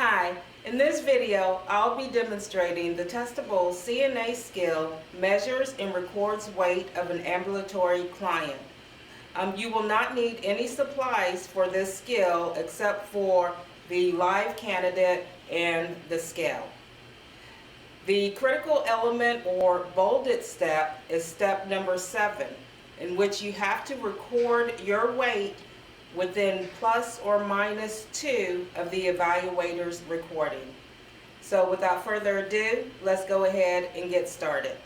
Hi, in this video, I'll be demonstrating the testable CNA skill measures and records weight of an ambulatory client. You will not need any supplies for this skill except for the live candidate and the scale. The critical element or bolded step is step number 7, in which you have to record your weight within plus or minus 2 of the evaluator's recording. So without further ado, let's go ahead and get started.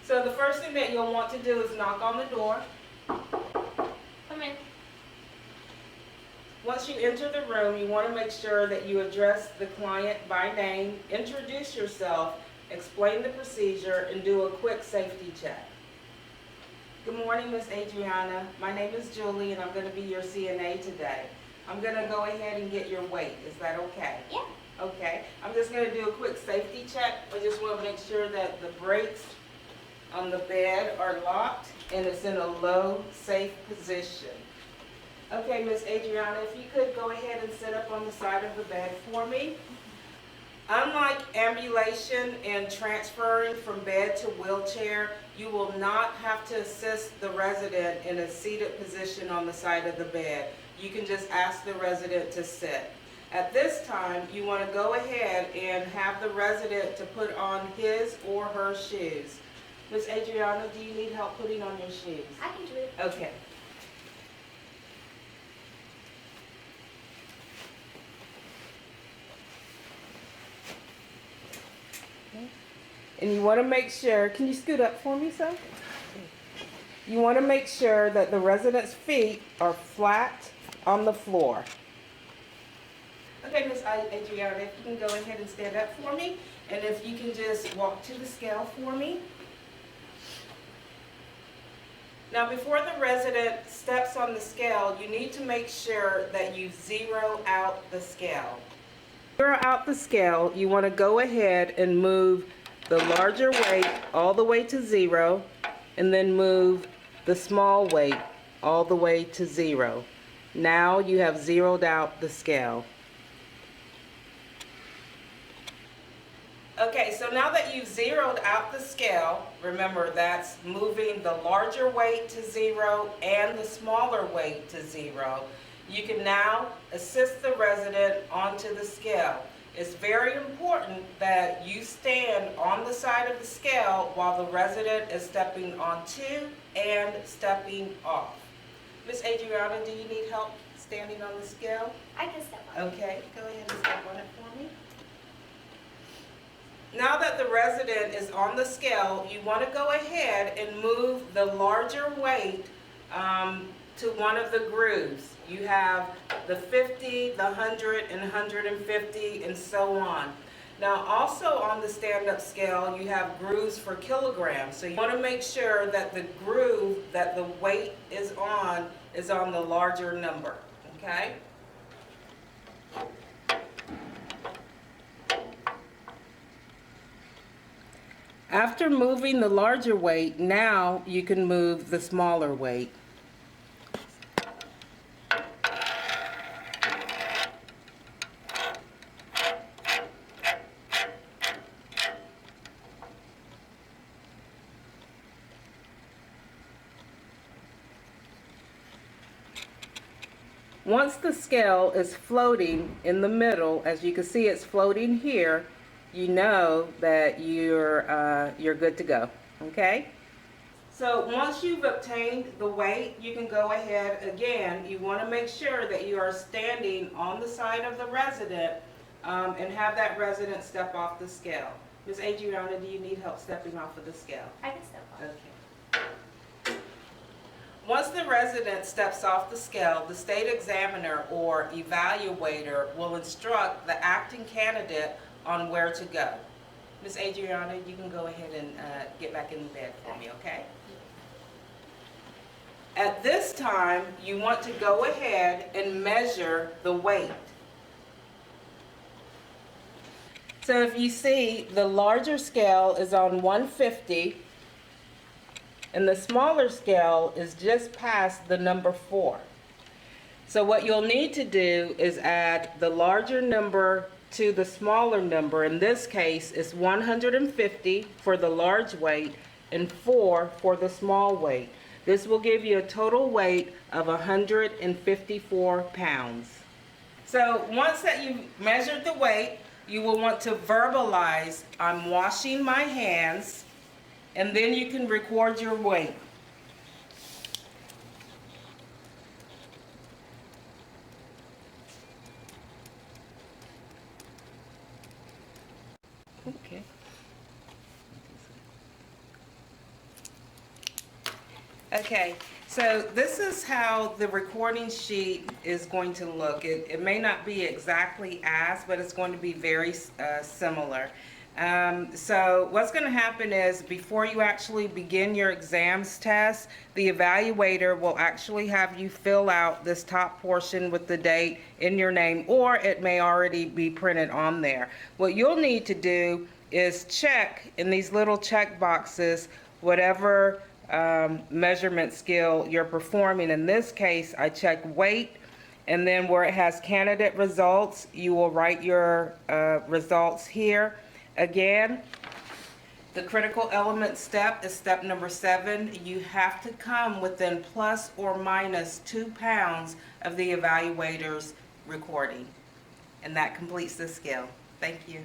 So the first thing that you'll want to do is knock on the door. Come in. Once you enter the room, you want to make sure that you address the client by name, introduce yourself, explain the procedure, and do a quick safety check. Good morning, Miss Adriana. My name is Julie, and I'm going to be your CNA today. I'm going to go ahead and get your weight. Is that okay? Yeah. Okay. I'm just going to do a quick safety check. I just want to make sure that the brakes on the bed are locked and it's in a low, safe position. Okay, Miss Adriana, if you could go ahead and sit up on the side of the bed for me. Unlike ambulation and transferring from bed to wheelchair, you will not have to assist the resident in a seated position on the side of the bed. You can just ask the resident to sit. At this time, you want to go ahead and have the resident to put on his or her shoes. Miss Adriana, do you need help putting on your shoes? I can do it. Okay. And you want to make sure, can you scoot up for me, sir? You want to make sure that the resident's feet are flat on the floor. Okay, Miss Adriana, if you can go ahead and stand up for me, and if you can just walk to the scale for me. Now, before the resident steps on the scale, you need to make sure that you zero out the scale. Zero out the scale, you want to go ahead and move the larger weight all the way to 0, and then move the small weight all the way to 0. Now you have zeroed out the scale. Okay, so now that you've zeroed out the scale, remember that's moving the larger weight to 0 and the smaller weight to 0. You can now assist the resident onto the scale. It's very important that you stand on the side of the scale while the resident is stepping onto and stepping off. Miss Adriana, do you need help standing on the scale? I can step on. Okay, go ahead and step on it for me. Now that the resident is on the scale, you want to go ahead and move the larger weight to one of the grooves. You have the 50, the 100, and 150, and so on. Now also on the stand-up scale, you have grooves for kilograms. So you want to make sure that the groove that the weight is on the larger number, okay? After moving the larger weight, now you can move the smaller weight. Once the scale is floating in the middle, as you can see it's floating here, you know that you're good to go, okay? So once you've obtained the weight, you can go ahead again. You want to make sure that you are standing on the side of the resident and have that resident step off the scale. Ms. Adriana, do you need help stepping off of the scale? I can step on. Okay. Once the resident steps off the scale, the state examiner or evaluator will instruct the acting candidate on where to go. Ms. Adriana, you can go ahead and get back in the bed for me, okay? At this time, you want to go ahead and measure the weight. So if you see, the larger scale is on 150, and the smaller scale is just past the number 4. So what you'll need to do is add the larger number to the smaller number. In this case, it's 150 for the large weight and 4 for the small weight. This will give you a total weight of 154 pounds. So once that you've measured the weight, you will want to verbalize, "I'm washing my hands," and then you can record your weight. Okay. Okay, so this is how the recording sheet is going to look. It may not be exactly as, but it's going to be very similar. So what's going to happen is before you actually begin your exams test, the evaluator will actually have you fill out this top portion with the date in your name, or it may already be printed on there. What you'll need to do is check in these little check boxes whatever measurement skill you're performing. In this case, I check weight, and then where it has candidate results, you will write your results here. Again, the critical element step is step number 7. You have to come within plus or minus 2 pounds of the evaluator's recording. And that completes the skill. Thank you.